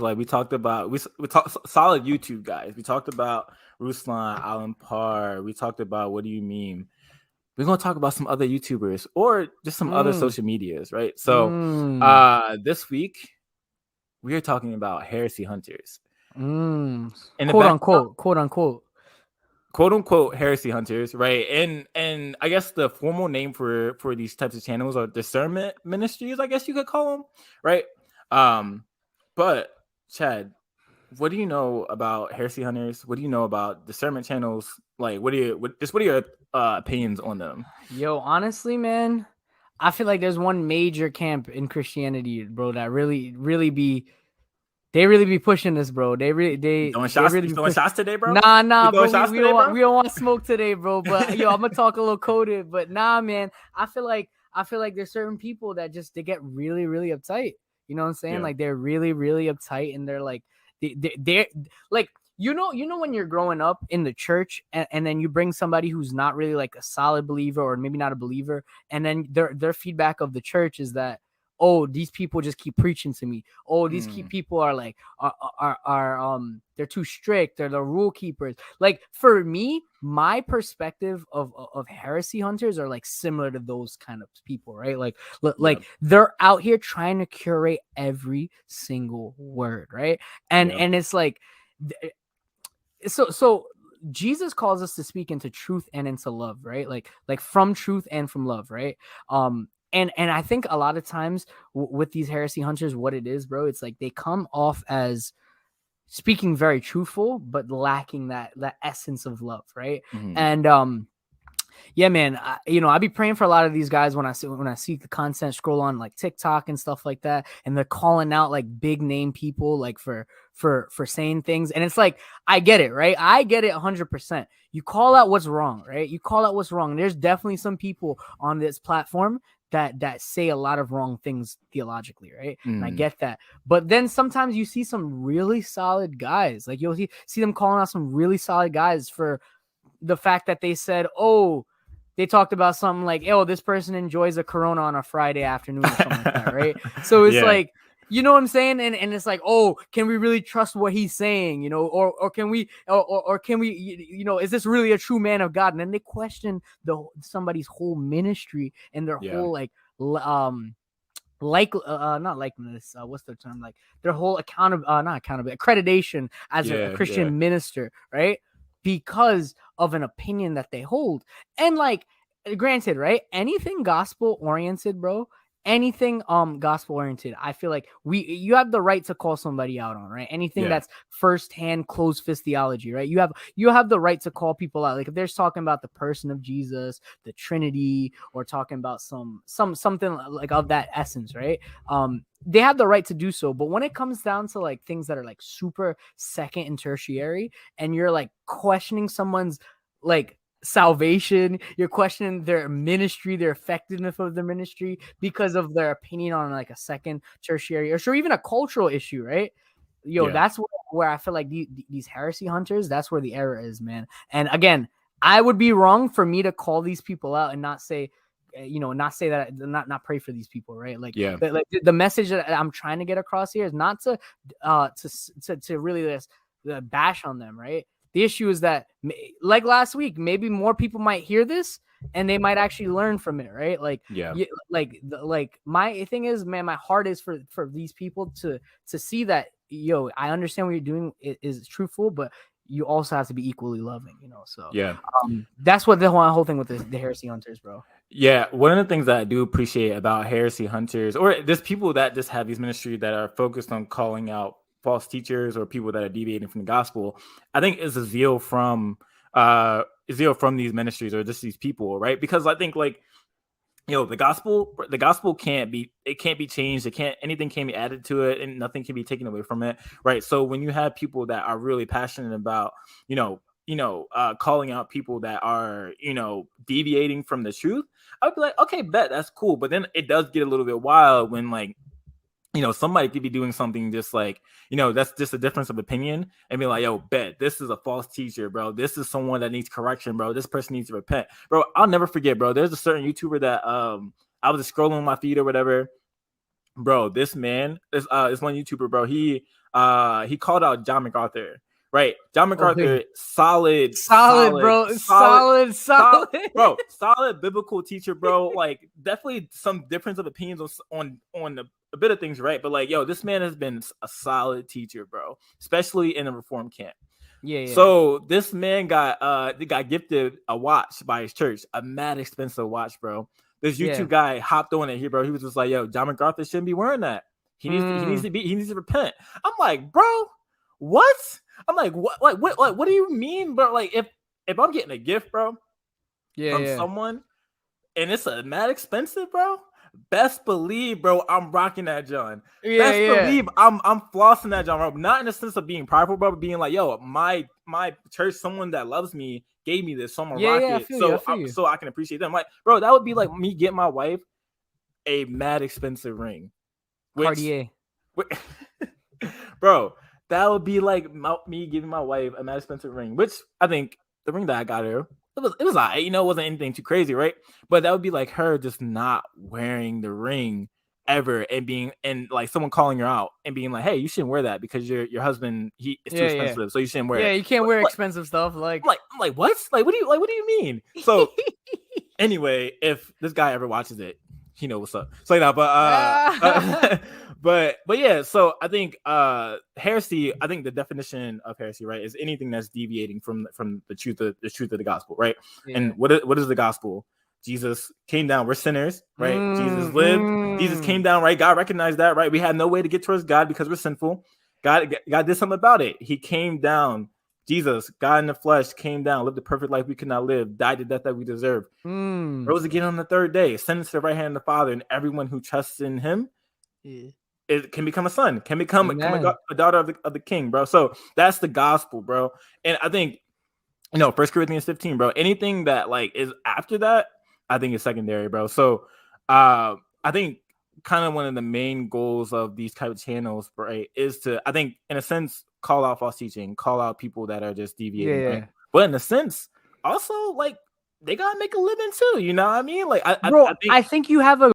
Like we talked about, we talked solid YouTube guys. We talked about Ruslan, Alan Parr. We talked about what do you mean. We're gonna talk about some other YouTubers or just some other Mm, social medias, right? So, mm, this week we are talking about heresy hunters. In the quote back, unquote, quote unquote. quote unquote heresy hunters, right? And I guess the formal name for these types of channels are discernment ministries, I guess you could call them, right? But Chad, what do you know about heresy hunters? What do you know about discernment channels? Like, what are your opinions on them? Yo, honestly, man, I feel like there's one major camp in Christianity, bro, that really be pushing this, bro. They really You be throwing pushing. shots today, bro? You Nah, throwing bro. shots today, bro? We don't want smoke today, bro. But yo, I'm gonna talk a little coded. But nah, man. I feel like there's certain people that just they get really, really uptight. You know what I'm saying? Yeah. Like they're really, really uptight, and they're like they're like you know when you're growing up in the church, and then you bring somebody who's not really like a solid believer or maybe not a believer, and then their feedback of the church is that, oh, these people just keep preaching to me. Oh, these key people are like they're too strict. They're the rule keepers. Like for me, my perspective of heresy hunters are like similar to those kind of people, right? Yeah. Like they're out here trying to curate every single word, right? Yeah. And it's like so Jesus calls us to speak into truth and into love, right? Like from truth and from love, right? And I think a lot of times with these heresy hunters, what it is, bro, it's like they come off as speaking very truthful, but lacking that essence of love, right? Mhm. And yeah, man, I be praying for a lot of these guys when I see the content scroll on like TikTok and stuff like that, and they're calling out like big name people like for saying things, and it's like I get it, right? I get it 100%. You call out what's wrong, right? You call out what's wrong. There's definitely some people on this platform that say a lot of wrong things theologically, right? And I get that. But then sometimes you see some really solid guys, like you'll see them calling out some really solid guys for the fact that they said, oh, they talked about something like, oh, this person enjoys a Corona on a Friday afternoon or something like that, right? So it's Yeah. like, you know what I'm saying? And it's like, oh, can we really trust what he's saying? You know, or can we, or can we, is this really a true man of God? And then they question somebody's whole ministry and their Yeah. whole not likeness, what's the term, like their whole accreditation as a Yeah. Yeah. Christian minister, right? Because of an opinion that they hold. And like, granted, right, anything gospel oriented, bro, anything gospel oriented, I feel like you have the right to call somebody out on, right? Anything Yeah. that's firsthand closed fist theology, right? You have the right to call people out. Like if they're talking about the person of Jesus, the Trinity, or talking about something like of that essence, right? They have the right to do so. But when it comes down to like things that are like super second and tertiary, and you're like questioning someone's like salvation, you're questioning their ministry, their effectiveness of their ministry because of their opinion on like a second tertiary or sure even a cultural issue, right? Yo, Yeah. that's where I feel like these heresy hunters, that's where the error is, man. And again, I would be wrong for me to call these people out and not say, not say that, not pray for these people, right? Like, Yeah. like the message that I'm trying to get across here is not to really just bash on them, right? The issue is that, like last week, maybe more people might hear this and they might actually learn from it, right? Like, Yeah. like my thing is, man, my heart is for these people to see that, yo, I understand what you're doing is truthful, but you also have to be equally loving, So Yeah. that's what the whole thing with the heresy hunters, bro. Yeah, one of the things that I do appreciate about heresy hunters, or there's people that just have these ministries that are focused on calling out false teachers or people that are deviating from the gospel, I think is a zeal from these ministries or just these people, right? Because I think like the gospel can't be changed. Anything can't be added to it, and nothing can be taken away from it, right? So when you have people that are really passionate about calling out people that are deviating from the truth, I would be like, okay, bet, that's cool. But then it does get a little bit wild when like somebody could be doing something just like, that's just a difference of opinion and be like, yo, bet this is a false teacher, bro. This is someone that needs correction, bro. This person needs to repent, bro. I'll never forget, bro. There's a certain YouTuber that I was just scrolling my feed or whatever, bro. This man, this one YouTuber, bro. he called out John MacArthur. Right, John Oh, MacArthur, solid, bro. Solid. Solid biblical teacher, bro. Like, definitely some difference of opinions on a bit of things, right? But like, yo, this man has been a solid teacher, bro, especially in the Reform camp. Yeah. So this man got gifted a watch by his church, a mad expensive watch, bro. This YouTube guy hopped on it here, bro. He was just like, yo, John MacArthur shouldn't be wearing that. He needs to repent. I'm like, bro, what? I'm like, what do you mean, bro? Like, if I'm getting a gift, bro, from someone, and it's a mad expensive, bro, best believe, bro, I'm rocking that John. Believe I'm flossing that John, bro. Not in the sense of being prideful, bro, but being like, yo, my church, someone that loves me gave me this, so I'm gonna rock it. So I can appreciate them. Like, bro, that would be like me getting my wife a mad expensive ring. Cartier. Bro, that would be like me giving my wife a mad expensive ring, which I think the ring that I got her, it was all right, it wasn't anything too crazy, right? But that would be like her just not wearing the ring ever, and like someone calling her out and being like, hey, you shouldn't wear that because your husband is too expensive, so you shouldn't wear it. Yeah, you can't wear expensive stuff. Like, I'm like, what? Like, what do you mean? So anyway, if this guy ever watches it, he knows what's up. So but yeah, so I think heresy, I think the definition of heresy, right, is anything that's deviating from the truth of the gospel, right? And what is the gospel? Jesus came down. We're sinners, right? Jesus lived. Jesus came down, right? God recognized that, right? We had no way to get towards God because we're sinful. God did something about it. He came down. Jesus, God in the flesh, came down, lived the perfect life we could not live, died the death that we deserve, rose again on the third day, ascended to the right hand of the Father, and everyone who trusts in him it can become a son, can become a daughter of the King, bro. So that's the gospel, bro. And I think, 1 Corinthians 15, bro, anything that like is after that, I think is secondary, bro. So I think kind of one of the main goals of these type of channels, right, is to, I think, in a sense, call out false teaching, call out people that are just deviating, right? But in a sense, also, like, they gotta make a living too, you know what I mean? Like, I think you have a